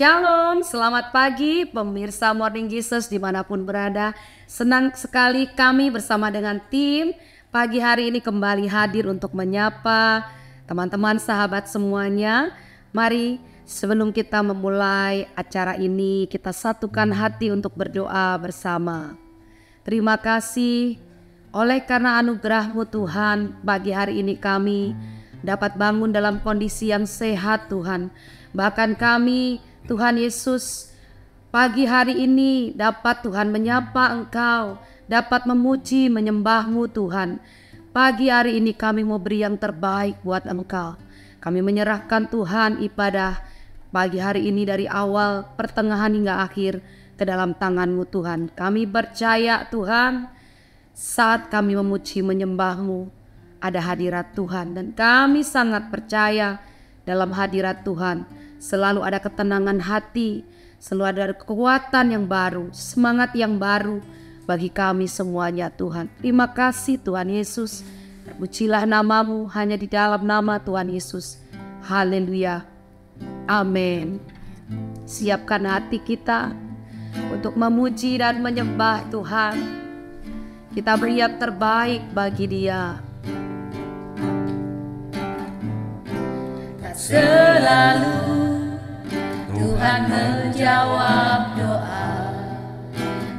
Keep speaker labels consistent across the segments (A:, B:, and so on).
A: Shalom, selamat pagi pemirsa Morning Jesus dimanapun berada. Senang sekali kami bersama dengan tim pagi hari ini kembali hadir untuk menyapa teman-teman sahabat semuanya. Mari sebelum kita memulai acara ini kita satukan hati untuk berdoa bersama. Terima kasih oleh karena anugerah-Mu Tuhan, pagi hari ini kami dapat bangun dalam kondisi yang sehat Tuhan. Bahkan kami Tuhan Yesus pagi hari ini dapat Tuhan menyapa Engkau, dapat memuji menyembah-Mu Tuhan. Pagi hari ini kami mau beri yang terbaik buat Engkau. Kami menyerahkan Tuhan ibadah pagi hari ini dari awal pertengahan hingga akhir ke dalam tangan-Mu Tuhan. Kami percaya Tuhan saat kami memuji menyembah-Mu ada hadirat Tuhan, dan kami sangat percaya dalam hadirat Tuhan selalu ada ketenangan hati, selalu ada kekuatan yang baru, semangat yang baru bagi kami semuanya Tuhan. Terima kasih Tuhan Yesus. Terpujilah nama-Mu hanya di dalam nama Tuhan Yesus. Haleluya. Amin. Siapkan hati kita untuk memuji dan menyembah Tuhan. Kita beri yang terbaik bagi Dia.
B: Tak selalu Tuhan menjawab doa,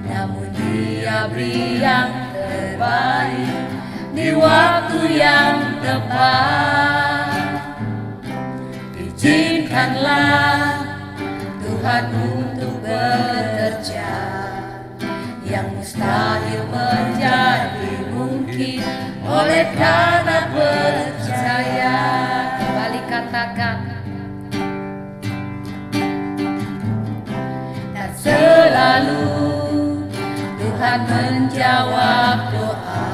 B: namun Dia beri yang terbaik di waktu yang tepat. Izinkanlah Tuhan untuk bekerja, yang mustahil menjadi mungkin oleh karena percaya.
A: Kembali katakan,
B: selalu Tuhan menjawab doa,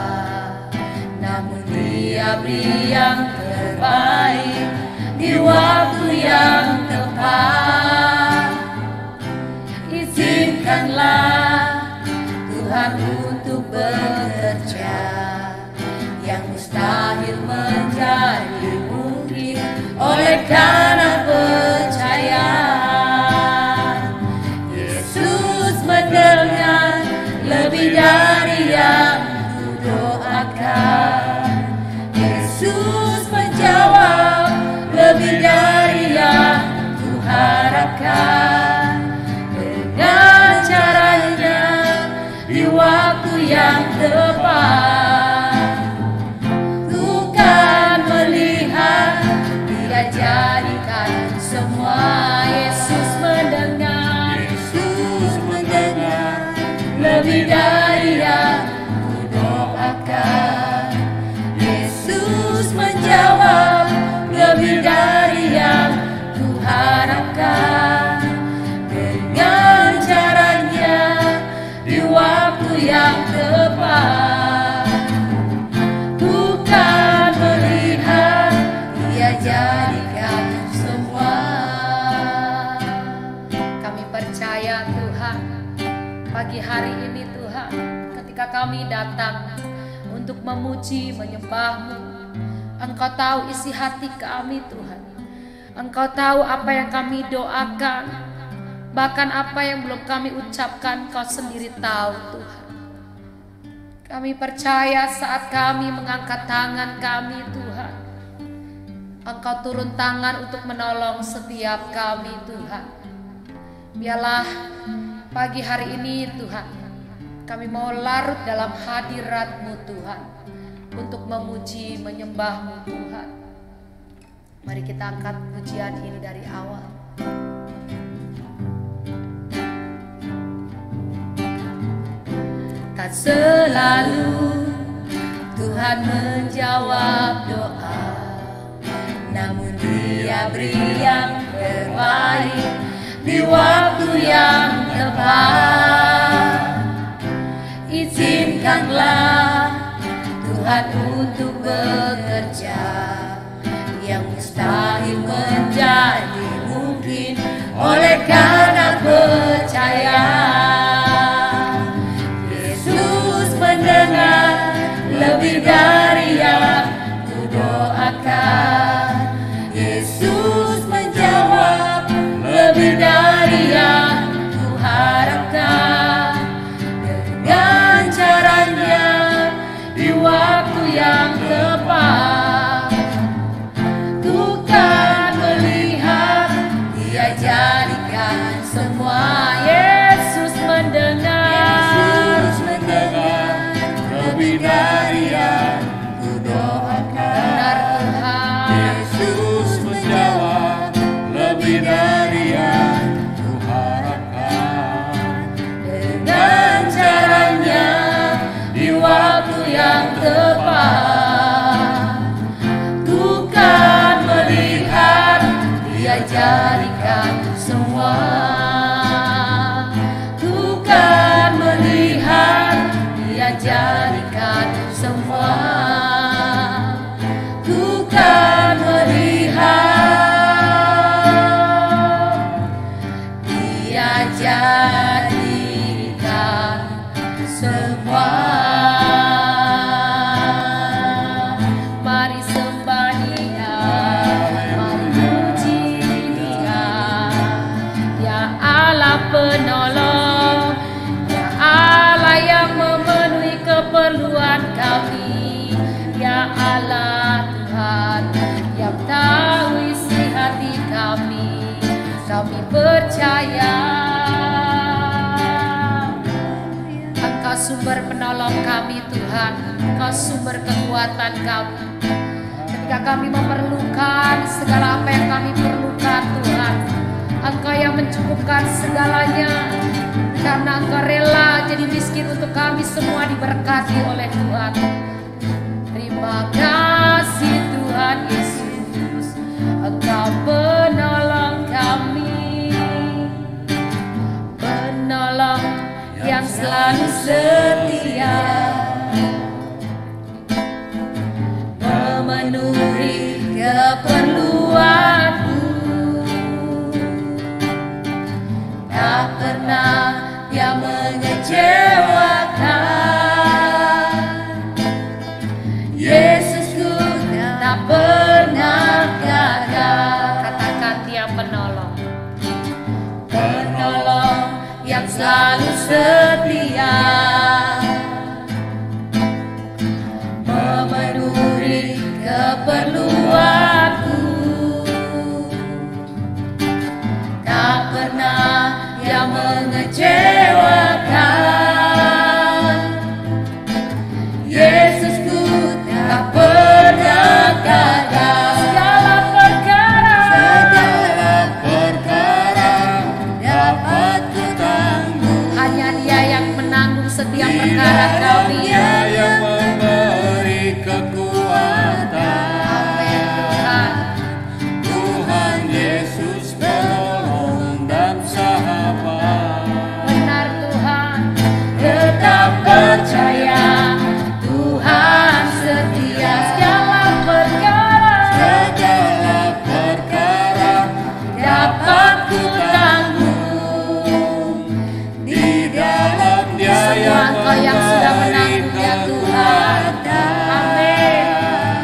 B: namun Dia beri yang terbaik di waktu yang tepat. Izinkanlah Tuhan untuk bekerja, yang mustahil menjadi mungkin oleh karena percaya. Mendengar lebih dari yang kudoakan. Yesus menjawab lebih dari yang kuharapkan. Dengan caranya di waktu yang tepat, bukan melihat, Dia jadikan semua. Yesus mendengar, lebih dari yang kudoakan. Yesus menjawab lebih dari yang kuharapkan. Dengan caranya di waktu yang tepat, bukan melihat, Dia jadikan semua.
A: kami percaya Tuhan, pagi hari ini Tuhan, ketika kami datang untuk memuji menyembah-Mu, Engkau tahu isi hati kami Tuhan. Engkau tahu apa yang kami doakan, bahkan apa yang belum kami ucapkan Kau sendiri tahu Tuhan. Kami percaya saat kami mengangkat tangan kami Tuhan, Engkau turun tangan untuk menolong setiap kami Tuhan. Biarlah pagi hari ini Tuhan, kami mau larut dalam hadirat-Mu Tuhan, untuk memuji menyembah-Mu Tuhan. Mari kita angkat pujian ini dari awal.
B: Tak selalu Tuhan menjawab doa, namun Dia beri yang terbaik di waktu yang tepat. Izinkanlah Tuhan untuk bekerja, yang mustahil menjadi mungkin oleh karena percaya. Yesus mendengar lebih dari yang kudoakan. Yesus menjawab lebih dari jadikan semua. Ku kan melihat Dia jadikan semua. Mari sembah Dia, mari puji Dia. Dia Allah penolong, Dia Allah yang memenuhi keperluan kami. Dia Allah Tuhan yang tahu isi hati kami. Kami percaya Engkau sumber penolong kami Tuhan, Engkau sumber kekuatan kami. Ketika kami memerlukan segala apa yang kami perlukan Tuhan, Engkau yang mencukupkan segalanya. Karena Engkau rela jadi miskin untuk kami semua diberkati oleh Tuhan. Terima kasih Tuhan Yesus, Engkau penolong kami, penolong yang selalu setia, memenuhi keperluanku. Tak pernah Dia mengecewakan. Yesusku tak pernah gagal. Katakan Dia penolong, penolong yang selalu setia, memenuhi keperluanku. Tak pernah Dia mengecewakan. Yesusku tak pernah gagal. Segala perkara dapat ku tanggung. Hanya Dia yang menanggung setiap perkara kami.
C: Dia yang memberi kekuatan.
B: Amin Tuhan.
C: Tuhan Yesus penolong dan sahabat.
B: Benar Tuhan. Tetap percaya Tuhan setia. Segala perkara dapat ku tanggung.
C: Di dalam Dia yang
B: Engkau yang sudah menanggung ya Tuhan. Amin.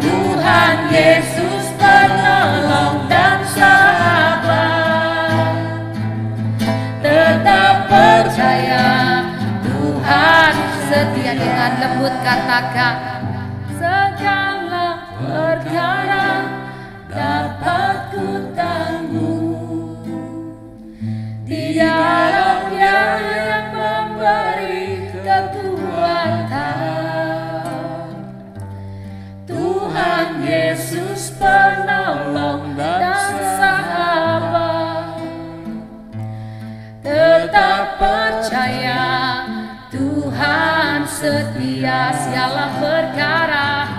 B: Tuhan Yesus penolong dan sahabat. Tetap percaya Tuhan setia. Dengan lembut katakan, segala perkara dapat ku tanggung. Di dalam Dia yang memberi kekuatan. Tuhan Yesus penolong dan sahabat. Tetap percaya Tuhan setia. Segala perkara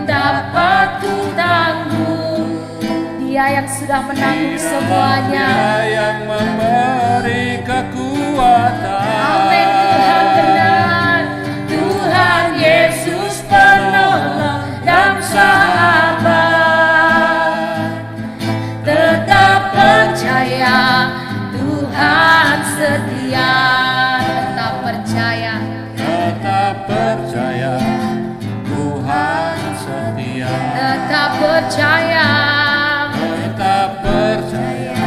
B: dapat ku tanggung. Dia yang sudah menanggung semuanya.
C: Dia yang memberi kekuatan.
B: Amin Tuhan, benar. Tuhan Yesus penolong dan sahabat. Tetap percaya Tuhan setia. Tetap percaya.
C: Tetap percaya Tuhan setia.
B: Tetap percaya
C: Tetap percaya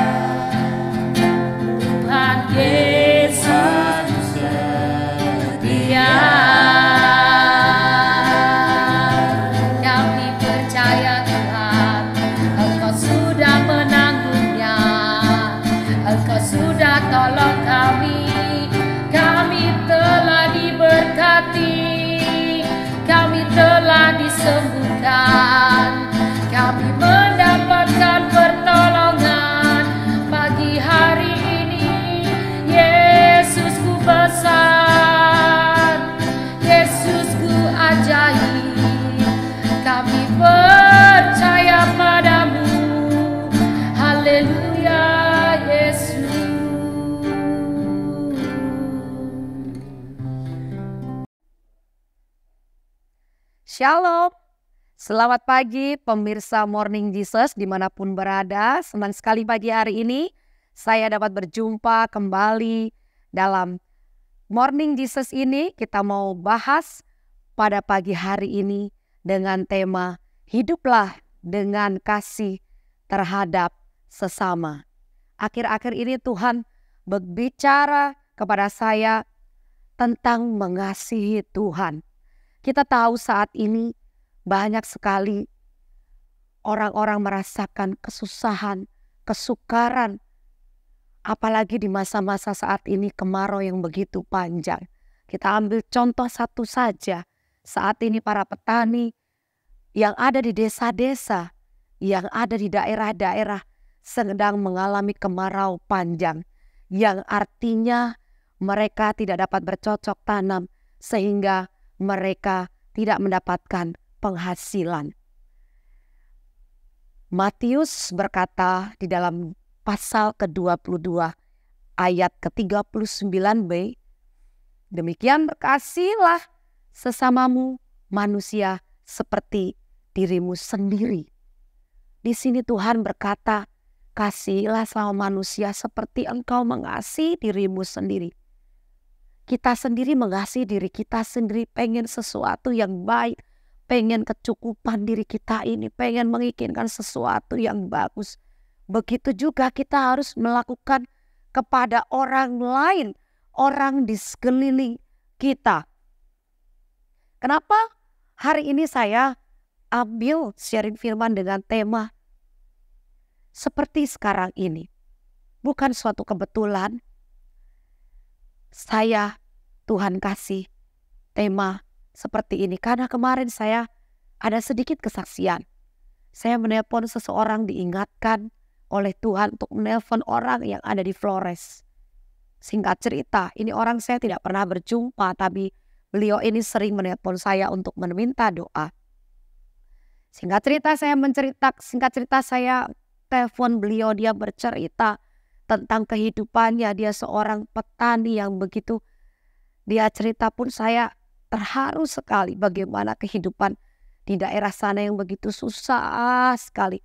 B: Tuhan Yesus
C: Tuhan setia.
B: Kami percaya Tuhan, Engkau sudah menanggungnya. Engkau sudah tolong kami. Kami telah diberkati. Kami telah disembuhkan. Kami mendapatkan pertolongan pagi hari ini. Yesusku besar, Yesusku ajaib. Kami percaya padamu. Haleluya Yesus.
A: Shalom, selamat pagi pemirsa Morning Jesus dimanapun berada. Senang sekali pagi hari ini saya dapat berjumpa kembali dalam Morning Jesus ini. Kita mau bahas pada pagi hari ini dengan tema hiduplah dengan kasih terhadap sesama. Akhir-akhir ini Tuhan berbicara kepada saya tentang mengasihi Tuhan. Kita tahu saat ini banyak sekali orang-orang merasakan kesusahan, kesukaran. Apalagi di masa-masa saat ini kemarau yang begitu panjang. Kita ambil contoh satu saja. Saat ini para petani yang ada di desa-desa, yang ada di daerah-daerah sedang mengalami kemarau panjang. Yang artinya mereka tidak dapat bercocok tanam sehingga mereka tidak mendapatkan penghasilan. Matius berkata di dalam pasal ke-22 ayat ke-39b, demikian berkasihilah sesamamu manusia seperti dirimu sendiri. Di sini Tuhan berkata, kasihilah sama manusia seperti engkau mengasihi dirimu sendiri. Kita sendiri mengasihi diri kita sendiri, pengen sesuatu yang baik, pengen kecukupan diri kita ini, pengen menginginkan sesuatu yang bagus. Begitu juga kita harus melakukan kepada orang lain, orang di sekeliling kita. Kenapa hari ini saya ambil sharing firman dengan tema seperti sekarang ini? Bukan suatu kebetulan Tuhan kasih tema seperti ini. Karena kemarin saya ada sedikit kesaksian. Saya menelpon seseorang, diingatkan oleh Tuhan untuk menelpon orang yang ada di Flores. Singkat cerita, ini orang saya tidak pernah berjumpa, tapi beliau ini sering menelpon saya untuk meminta doa. Singkat cerita saya telepon beliau, dia bercerita tentang kehidupannya. Dia seorang petani yang begitu, dia cerita pun saya terharu sekali bagaimana kehidupan di daerah sana yang begitu susah sekali.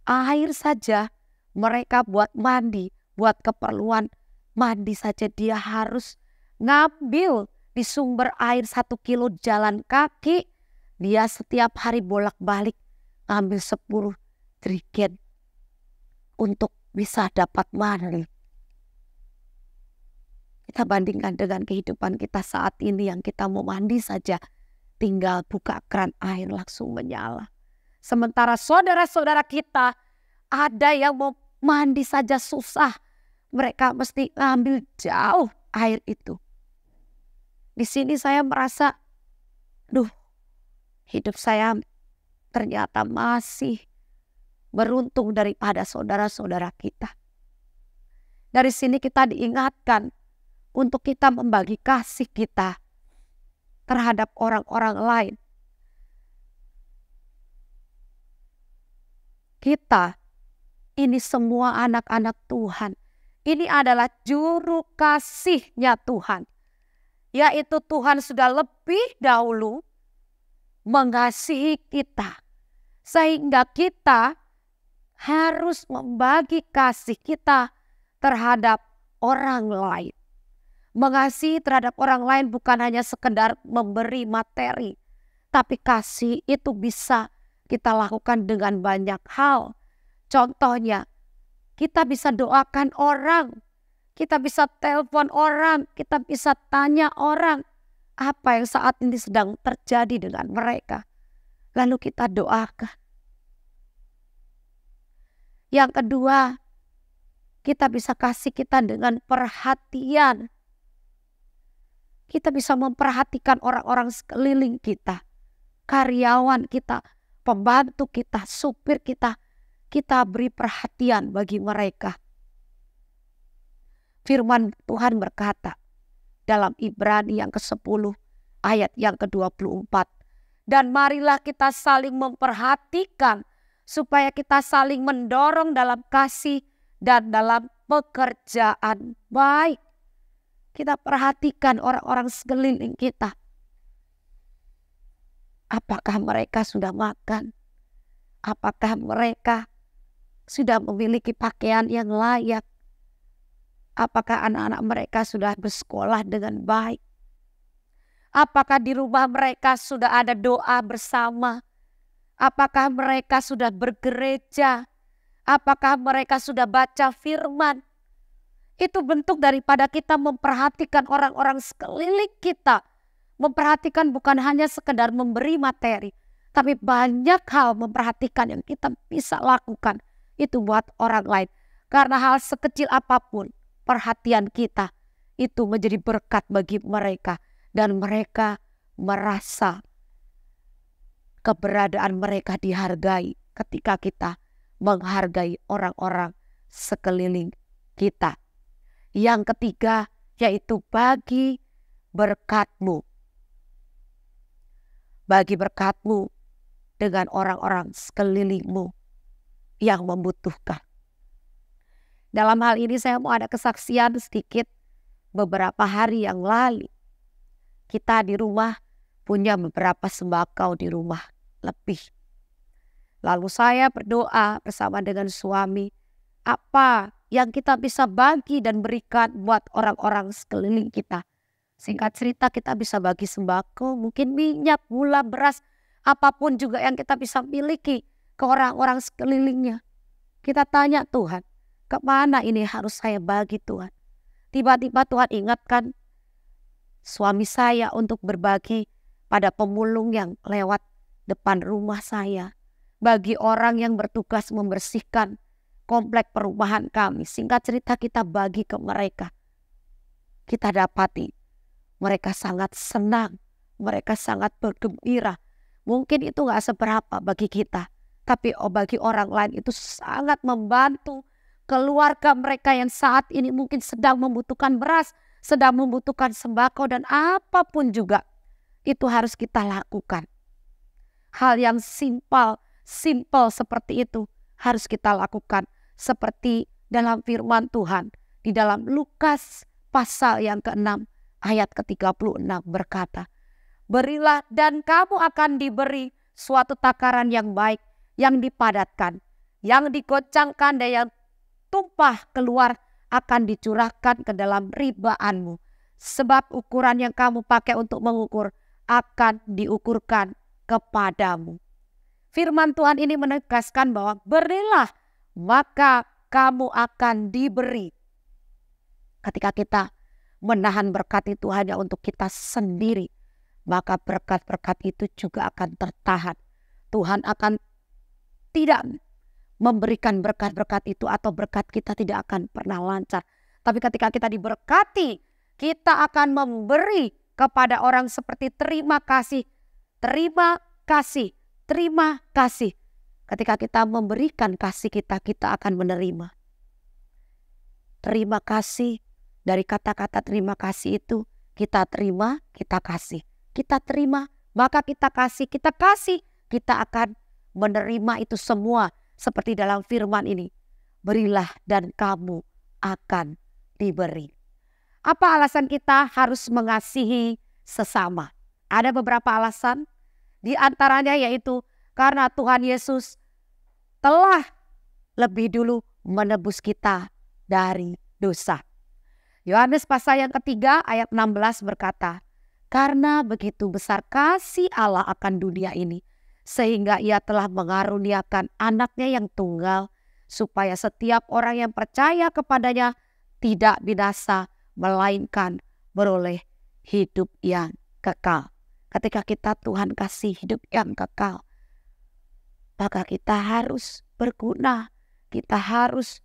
A: Air saja mereka buat mandi, buat keperluan mandi saja dia harus ngambil di sumber air 1 kilo jalan kaki. Dia setiap hari bolak-balik ngambil 10 jerigen untuk bisa dapat mandi. Kita bandingkan dengan kehidupan kita saat ini yang kita mau mandi saja, tinggal buka keran air langsung menyala. Sementara saudara-saudara kita ada yang mau mandi saja susah. Mereka mesti ngambil jauh air itu. Di sini saya merasa, hidup saya ternyata masih beruntung daripada saudara-saudara kita. Dari sini kita diingatkan untuk kita membagi kasih kita terhadap orang-orang lain. Kita ini semua anak-anak Tuhan. Ini adalah juru kasihnya Tuhan. Yaitu Tuhan sudah lebih dahulu mengasihi kita. Sehingga kita harus membagi kasih kita terhadap orang lain. Mengasihi terhadap orang lain bukan hanya sekedar memberi materi, tapi kasih itu bisa kita lakukan dengan banyak hal. Contohnya, kita bisa doakan orang, kita bisa telepon orang, kita bisa tanya orang apa yang saat ini sedang terjadi dengan mereka. Lalu kita doakan. Yang kedua, kita bisa kasih kita dengan perhatian. Kita bisa memperhatikan orang-orang sekeliling kita, karyawan kita, pembantu kita, supir kita. Kita beri perhatian bagi mereka. Firman Tuhan berkata dalam Ibrani yang ke-10 ayat yang ke-24. Dan marilah kita saling memperhatikan supaya kita saling mendorong dalam kasih dan dalam pekerjaan baik. Kita perhatikan orang-orang sekeliling kita. Apakah mereka sudah makan? Apakah mereka sudah memiliki pakaian yang layak? Apakah anak-anak mereka sudah bersekolah dengan baik? Apakah di rumah mereka sudah ada doa bersama? Apakah mereka sudah bergereja? Apakah mereka sudah baca firman? Itu bentuk daripada kita memperhatikan orang-orang sekeliling kita. Memperhatikan bukan hanya sekedar memberi materi, tapi banyak hal memperhatikan yang kita bisa lakukan. Itu buat orang lain. Karena hal sekecil apapun, perhatian kita itu menjadi berkat bagi mereka. Dan mereka merasa keberadaan mereka dihargai ketika kita menghargai orang-orang sekeliling kita. Yang ketiga yaitu bagi berkatmu. Bagi berkatmu dengan orang-orang sekelilingmu yang membutuhkan. Dalam hal ini saya mau ada kesaksian sedikit. Beberapa hari yang lalu kita di rumah punya beberapa sembako di rumah lebih. Lalu saya berdoa bersama dengan suami, apa yang kita bisa bagi dan berikan buat orang-orang sekeliling kita. Singkat cerita kita bisa bagi sembako, mungkin minyak, gula, beras, apapun juga yang kita bisa miliki ke orang-orang sekelilingnya. Kita tanya Tuhan, kemana ini harus saya bagi Tuhan? Tiba-tiba Tuhan ingatkan suami saya untuk berbagi pada pemulung yang lewat depan rumah saya. Bagi orang yang bertugas membersihkan komplek perumahan kami. Singkat cerita kita bagi ke mereka. Kita dapati mereka sangat senang. Mereka sangat bergembira. Mungkin itu gak seberapa bagi kita. Tapi bagi orang lain itu sangat membantu keluarga mereka yang saat ini mungkin sedang membutuhkan beras. Sedang membutuhkan sembako dan apapun juga. Itu harus kita lakukan. Hal yang simple seperti itu harus kita lakukan. Seperti dalam firman Tuhan. Di dalam Lukas pasal yang ke-6 ayat ke-36 berkata, berilah dan kamu akan diberi suatu takaran yang baik, yang dipadatkan, yang digocangkan dan yang tumpah keluar akan dicurahkan ke dalam ribaanmu. Sebab ukuran yang kamu pakai untuk mengukur akan diukurkan kepadamu. Firman Tuhan ini menegaskan bahwa berilah maka kamu akan diberi. Ketika kita menahan berkat itu hanya untuk kita sendiri, maka berkat-berkat itu juga akan tertahan. Tuhan akan tidak memberikan berkat-berkat itu atau berkat kita tidak akan pernah lancar. Tapi ketika kita diberkati, kita akan memberi kepada orang seperti terima kasih, terima kasih, terima kasih. Ketika kita memberikan kasih kita, kita akan menerima. Terima kasih, dari kata-kata terima kasih itu, kita terima, kita kasih. Kita terima, maka kita kasih, kita akan menerima itu semua. Seperti dalam firman ini, berilah dan kamu akan diberi. Apa alasan kita harus mengasihi sesama? Ada beberapa alasan, di antaranya yaitu karena Tuhan Yesus telah lebih dulu menebus kita dari dosa. Yohanes pasal yang ketiga ayat 16 berkata, karena begitu besar kasih Allah akan dunia ini, sehingga ia telah mengaruniakan anaknya yang tunggal, supaya setiap orang yang percaya kepadanya tidak binasa, melainkan beroleh hidup yang kekal. Ketika kita Tuhan kasih hidup yang kekal, maka kita harus berguna, kita harus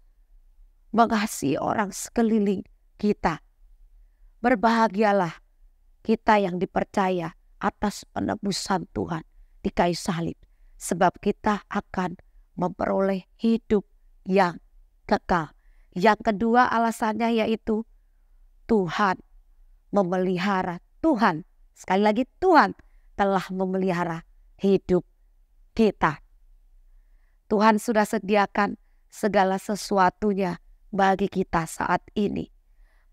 A: mengasihi orang sekeliling kita. Berbahagialah kita yang dipercaya atas penebusan Tuhan di kayu salib, sebab kita akan memperoleh hidup yang kekal. Yang kedua alasannya yaitu Tuhan memelihara. Tuhan, sekali lagi Tuhan telah memelihara hidup kita. Tuhan sudah sediakan segala sesuatunya bagi kita saat ini.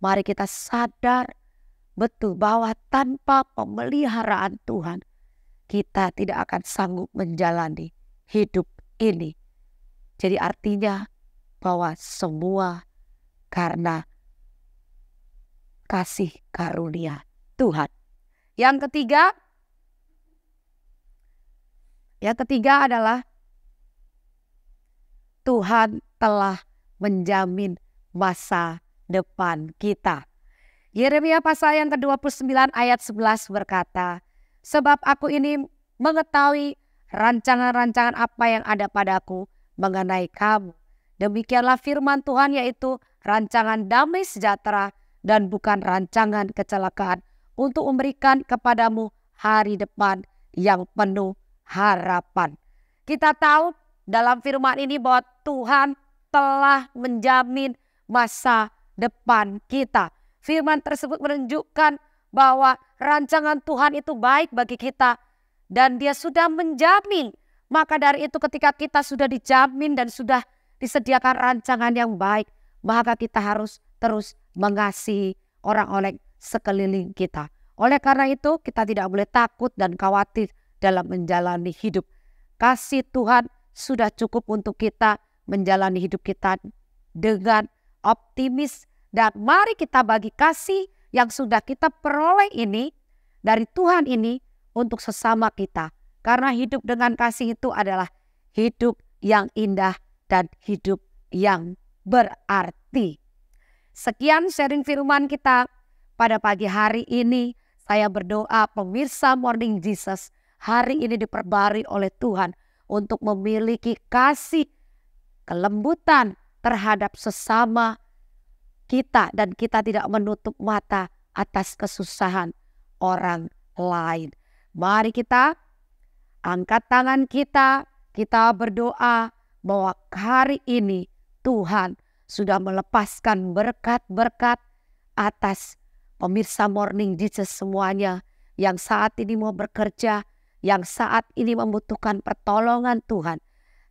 A: Mari kita sadar betul bahwa tanpa pemeliharaan Tuhan, kita tidak akan sanggup menjalani hidup ini. Jadi artinya bahwa semua karena kasih karunia Tuhan. Yang ketiga adalah Tuhan telah menjamin masa depan kita. Yeremia pasal yang ke-29 ayat 11 berkata, sebab aku ini mengetahui rancangan-rancangan apa yang ada padaku mengenai kamu. Demikianlah firman Tuhan, yaitu rancangan damai sejahtera dan bukan rancangan kecelakaan, untuk memberikan kepadamu hari depan yang penuh harapan. Kita tahu dalam firman ini bahwa Tuhan telah menjamin masa depan kita. Firman tersebut menunjukkan bahwa rancangan Tuhan itu baik bagi kita dan Dia sudah menjamin. Maka dari itu ketika kita sudah dijamin dan sudah disediakan rancangan yang baik, maka kita harus terus mengasihi orang-orang sekeliling kita. Oleh karena itu kita tidak boleh takut dan khawatir dalam menjalani hidup. Kasih Tuhan sudah cukup untuk kita menjalani hidup kita dengan optimis. Dan mari kita bagi kasih yang sudah kita peroleh ini dari Tuhan ini untuk sesama kita. Karena hidup dengan kasih itu adalah hidup yang indah dan hidup yang berarti. Sekian sharing firman kita pada pagi hari ini. Saya berdoa pemirsa Morning Jesus hari ini diperbarui oleh Tuhan untuk memiliki kasih kelembutan terhadap sesama kita, dan kita tidak menutup mata atas kesusahan orang lain. Mari kita angkat tangan kita berdoa bahwa hari ini Tuhan sudah melepaskan berkat-berkat atas pemirsa Morning Jesus semuanya yang saat ini mau bekerja, yang saat ini membutuhkan pertolongan Tuhan.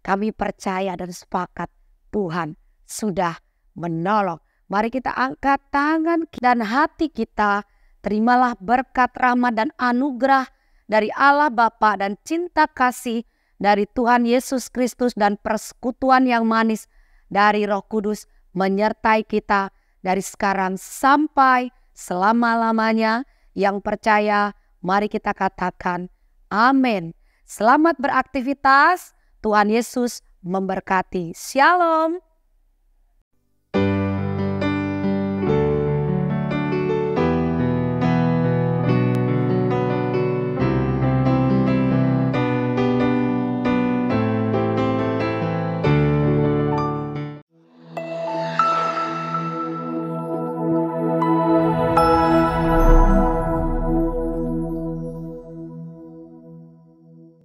A: Kami percaya dan sepakat Tuhan sudah menolong. Mari kita angkat tangan dan hati kita. Terimalah berkat, rahmat dan anugerah dari Allah Bapa dan cinta kasih dari Tuhan Yesus Kristus dan persekutuan yang manis dari Roh Kudus menyertai kita dari sekarang sampai selama-lamanya. Yang percaya, mari kita katakan amin. Selamat beraktivitas. Tuhan Yesus memberkati. Shalom.